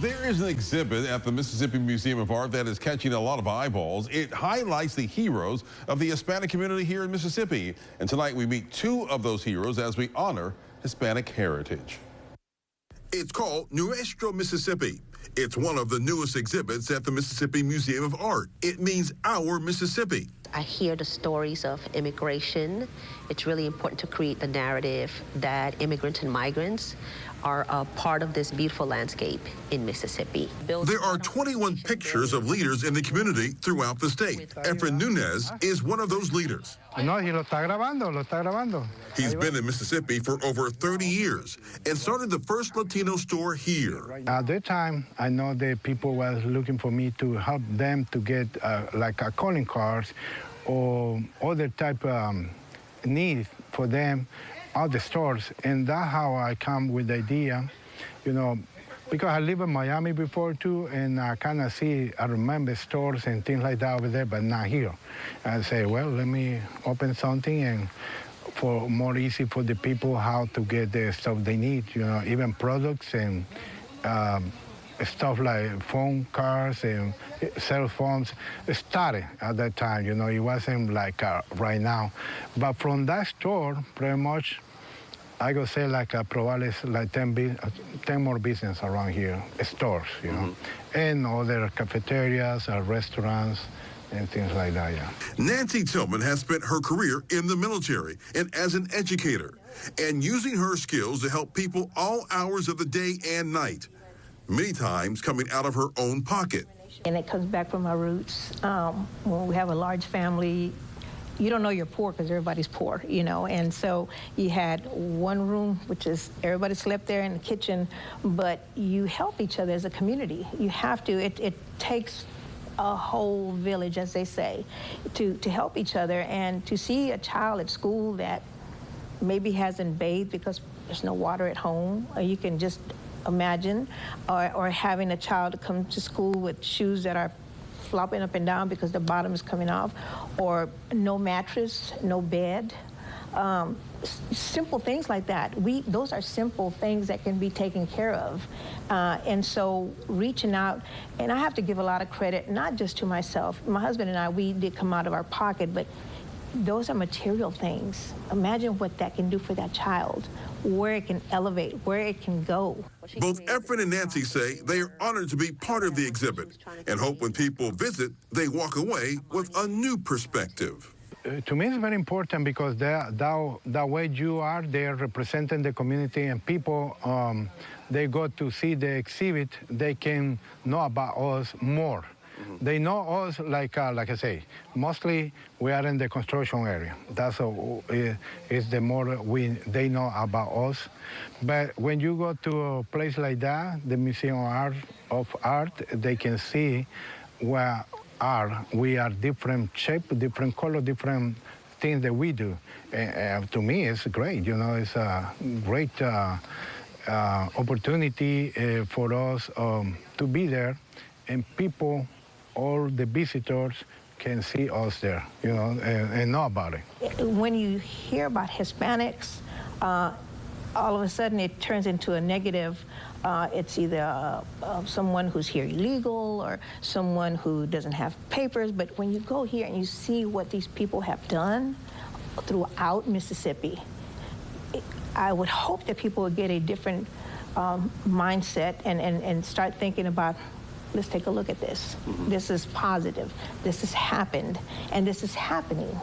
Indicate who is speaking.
Speaker 1: There is an exhibit at the Mississippi Museum of Art that is catching a lot of eyeballs. It highlights the heroes of the Hispanic community here in Mississippi. And tonight we meet two of those heroes as we honor Hispanic heritage.
Speaker 2: It's called Nuestro Mississippi. It's one of the newest exhibits at the Mississippi Museum of Art. It means our Mississippi.
Speaker 3: I hear the stories of immigration. It's really important to create the narrative that immigrants and migrants are a part of this beautiful landscape in Mississippi.
Speaker 2: There are 21 pictures of leaders in the community throughout the state. Efren Nunez is one of those leaders.
Speaker 4: No, y lo está grabando.
Speaker 2: He's been in Mississippi for over 30 years and started the first Latino store here.
Speaker 4: At that time, I know the people were looking for me to help them to get like a calling cards or other type of need for them at the stores. And that's how I come with the idea, you know, because I live in Miami before too, and I kind of I remember stores and things like that over there, but not here. I say, well, let me open something and for more easy for the people how to get the stuff they need, you know, even products and stuff like phone cards and cell phones. It started at that time, you know, it wasn't like right now. But from that store, pretty much, I could say like probably like 10 more business around here, stores, you know, and other cafeterias, restaurants, and things like that, yeah.
Speaker 2: Nancy Tillman has spent her career in the military and as an educator, and using her skills to help people all hours of the day and night, many times coming out of her own pocket.
Speaker 5: And it comes back from our roots. When we have a large family, you don't know you're poor because everybody's poor, you know, and so you had one room, which is everybody slept there in the kitchen, but you help each other as a community. You have to. It takes a whole village, as they say, to help each other, and to see a child at school that maybe hasn't bathed because there's no water at home, or you can just imagine, or having a child come to school with shoes that are flopping up and down because the bottom is coming off, or no mattress, no bed. Simple things like that. Those are simple things that can be taken care of. And so reaching out, and I have to give a lot of credit, not just to myself. My husband and I, we did come out of our pocket, but those are material things. Imagine what that can do for that child, where it can elevate, where it can go.
Speaker 2: Both Efren and Nancy say they are honored to be part of the exhibit and hope when people visit, they walk away with a new perspective.
Speaker 4: To me, it's very important because that way you are there representing the community, and people, they go to see the exhibit, they can know about us more. They know us, like I say, mostly we are in the construction area. That's is the more they know about us. But when you go to a place like that, the Museum of Art, they can see where we are different shape, different color, different things that we do. To me, it's great. You know, it's a great opportunity for us to be there, and people, all the visitors can see us there, you know, and know about it.
Speaker 5: When you hear about Hispanics, all of a sudden it turns into a negative. It's either someone who's here illegal or someone who doesn't have papers. But when you go here and you see what these people have done throughout Mississippi, I would hope that people would get a different mindset and start thinking about, let's take a look at this. This is positive. This has happened, and this is happening.